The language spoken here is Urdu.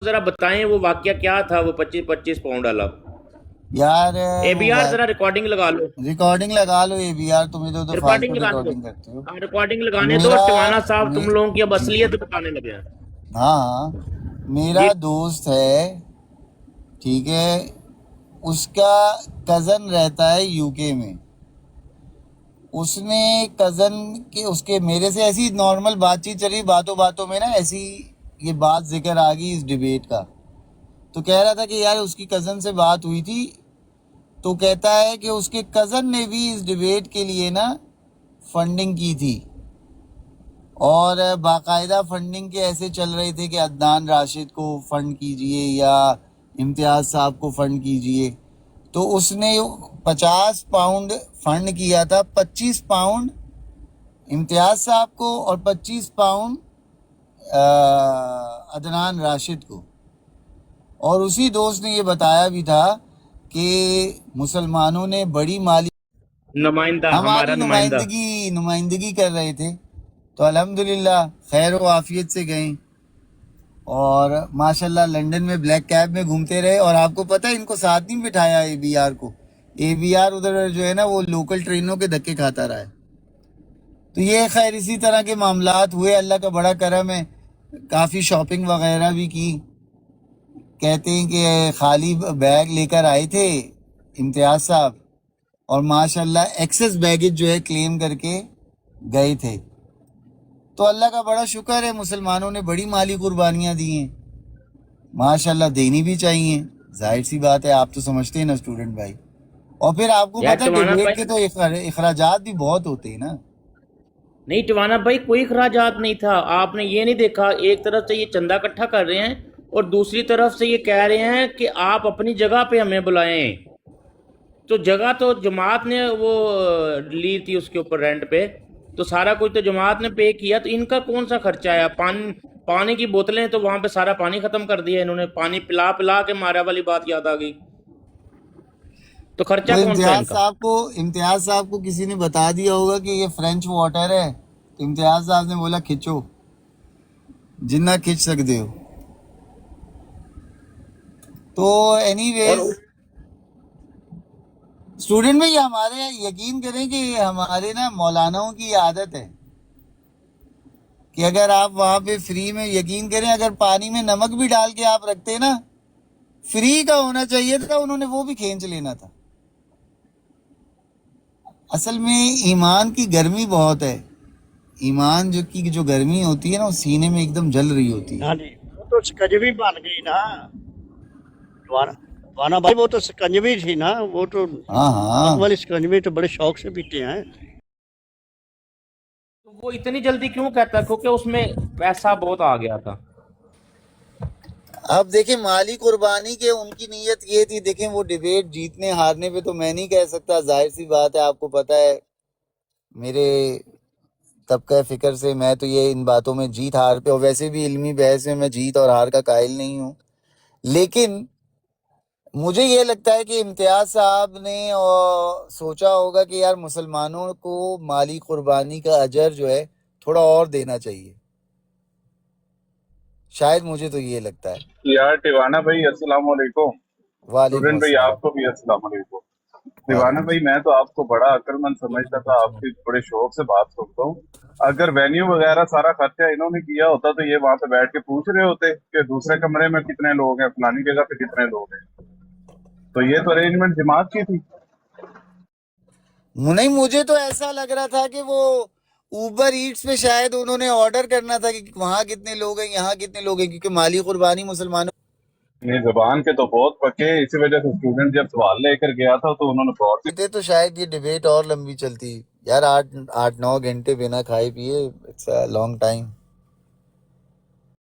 ذرا بتائیں وہ واقعہ کیا تھا، وہ 25 پاؤنڈ والا؟ یار اے وہ بی آر ذرا ریکارڈنگ لگا لو، ریکارڈنگ لگا لو اے بی آر، تم ادھر ادھر ریکارڈنگ فالتو لگانے دو، ریکارڈنگ کرتے ہو. ریکارڈنگ لگانے دو. میرا ٹوانا صاحب تم لوگوں کی اب جی اصلیت بتانے لگے ہیں. ہاں ہاں، میرا جی دوست ہے، ٹھیک ہے، اس کا کزن رہتا ہے یو کے میں. اس نے کزن کے اس کے میرے سے ایسی نارمل بات چیت چلی، باتوں باتوں میں نا ایسی یہ بات ذکر آ گئی اس ڈیبیٹ کا. تو کہہ رہا تھا کہ یار اس کی کزن سے بات ہوئی تھی، تو کہتا ہے کہ اس کے کزن نے بھی اس ڈیبیٹ کے لیے نا فنڈنگ کی تھی، اور باقاعدہ فنڈنگ کے ایسے چل رہے تھے کہ عدنان راشد کو فنڈ کیجئے یا امتیاز صاحب کو فنڈ کیجئے. تو اس نے 50 پاؤنڈ فنڈ کیا تھا، 25 پاؤنڈ امتیاز صاحب کو اور 25 پاؤنڈ عدنان راشد کو. اور اسی دوست نے یہ بتایا بھی تھا کہ مسلمانوں نے بڑی مالی نمائندہ، ہماری ہمارا نمائندہ. نمائندگی کر رہے تھے. تو الحمدللہ خیر و عافیت سے گئیں، اور ماشاءاللہ لنڈن میں بلیک کیب میں گھومتے رہے. اور آپ کو پتہ ہے ان کو ساتھ نہیں بٹھایا اے بی آر کو. اے بی آر ادھر جو ہے نا وہ لوکل ٹرینوں کے دھکے کھاتا رہا ہے. تو یہ خیر اسی طرح کے معاملات ہوئے، اللہ کا بڑا کرم ہے، کافی شاپنگ وغیرہ بھی کی. کہتے ہیں کہ خالی بیگ لے کر آئے تھے امتیاز صاحب، اور ماشاءاللہ ایکسس بیگیج جو ہے کلیم کر کے گئے تھے. تو اللہ کا بڑا شکر ہے، مسلمانوں نے بڑی مالی قربانیاں دی ہیں، ماشاءاللہ دینی بھی چاہیے. ظاہر سی بات ہے، آپ تو سمجھتے ہیں نا اسٹوڈنٹ بھائی. اور پھر آپ کو یار پتہ ہے ٹوانا ڈیبیٹ کے بھائی، تو اخراجات بھی بہت ہوتے ہیں نا. نہیں ٹوانا بھائی کوئی اخراجات نہیں تھا. آپ نے یہ نہیں دیکھا ایک طرف سے یہ چندہ اکٹھا کر رہے ہیں اور دوسری طرف سے یہ کہہ رہے ہیں کہ آپ اپنی جگہ پہ ہمیں بلائیں. تو جگہ تو جماعت نے وہ لی تھی اس کے اوپر رینٹ پہ، تو سارا کچھ تو جماعت نے پے کیا. تو ان کا کون سا خرچہ آیا؟ پانی کی بوتلیں تو وہاں پہ سارا پانی ختم کر دیا انہوں نے، پانی پلا پلا کے مارا والی بات یاد آ گئی. تو خرچہ وہ کون سا ہے ان کا؟ امتیاز صاحب کو کسی نے بتا دیا ہوگا کہ یہ فرینچ واٹر ہے، تو امتیاز صاحب نے بولا کھچو جنہ کھچ سکتے ہو. تو اینی اور ویز اسٹوڈنٹ میں یہ ہمارے یقین کریں کہ یہ ہمارے نا مولاناؤں کی عادت ہے کہ اگر آپ وہاں پہ فری میں، یقین کریں اگر پانی میں نمک بھی ڈال کے آپ رکھتے نا، فری کا ہونا چاہیے تھا، انہوں نے وہ بھی کھینچ لینا تھا. اصل میں ایمان کی گرمی بہت ہے. ایمان جو گرمی ہوتی ہے نا، وہ سینے میں ایک دم جل رہی ہوتی ہے. ہاں جی، وہ تو سکنجوی بن گئی نا وانا بھائی، وہ تو سکنجوی تھی نا، وہ تو ہاں ہاں، والی سکنجوی تو بڑے شوق سے پیتے ہیں. تو وہ اتنی جلدی کیوں کہتا ہے؟ کیونکہ اس میں پیسہ بہت آ گیا تھا. اب دیکھیں مالی قربانی کے ان کی نیت یہ تھی. دیکھیں وہ ڈیبیٹ جیتنے ہارنے پہ تو میں نہیں کہہ سکتا، ظاہر سی بات ہے، آپ کو پتہ ہے میرے طبقہ فکر سے میں تو یہ ان باتوں میں جیت ہار پہ، اور ویسے بھی علمی بحث میں میں جیت اور ہار کا قائل نہیں ہوں. لیکن مجھے یہ لگتا ہے کہ امتیاز صاحب نے سوچا ہوگا کہ یار مسلمانوں کو مالی قربانی کا اجر جو ہے تھوڑا اور دینا چاہیے. شاید مجھے تو یہ لگتا ہے. یار ٹیوانا بھائی السلام علیکم. وعلیکم اسٹوڈنٹ بھائی السلام. آپ کو بھی السلام علیکم. ٹیوانا وعلیکم بھائی السلام. میں تو آپ کو بڑا عقل مند سمجھتا تھا، آپ کی بڑے شوق سے بات سنتا ہوں. اگر وینیو وغیرہ سارا خرچہ انہوں نے کیا ہوتا تو یہ وہاں پہ بیٹھ کے پوچھ رہے ہوتے کہ دوسرے کمرے میں کتنے لوگ ہیں، فلانی جگہ پہ کتنے لوگ ہیں. تو یہ تو ارینجمنٹ جماعت کی تھی. نہیں، مجھے تو ایسا لگ رہا تھا کہ وہ اوبر ایٹس پہ شاید انہوں نے آرڈر کرنا تھا کہ وہاں کتنے لوگ ہیں یہاں کتنے لوگ ہیں، کیونکہ مالی قربانی مسلمانوں یہ زبان کے تو بہت پکے، اسی وجہ سے اسٹوڈنٹ جب سوال لے کر گیا تھا تو انہوں نے غور سے تھے تو شاید یہ ڈیبیٹ اور لمبی چلتی. یار 8-9 گھنٹے بنا کھائے پیے، اٹس اے لانگ ٹائم.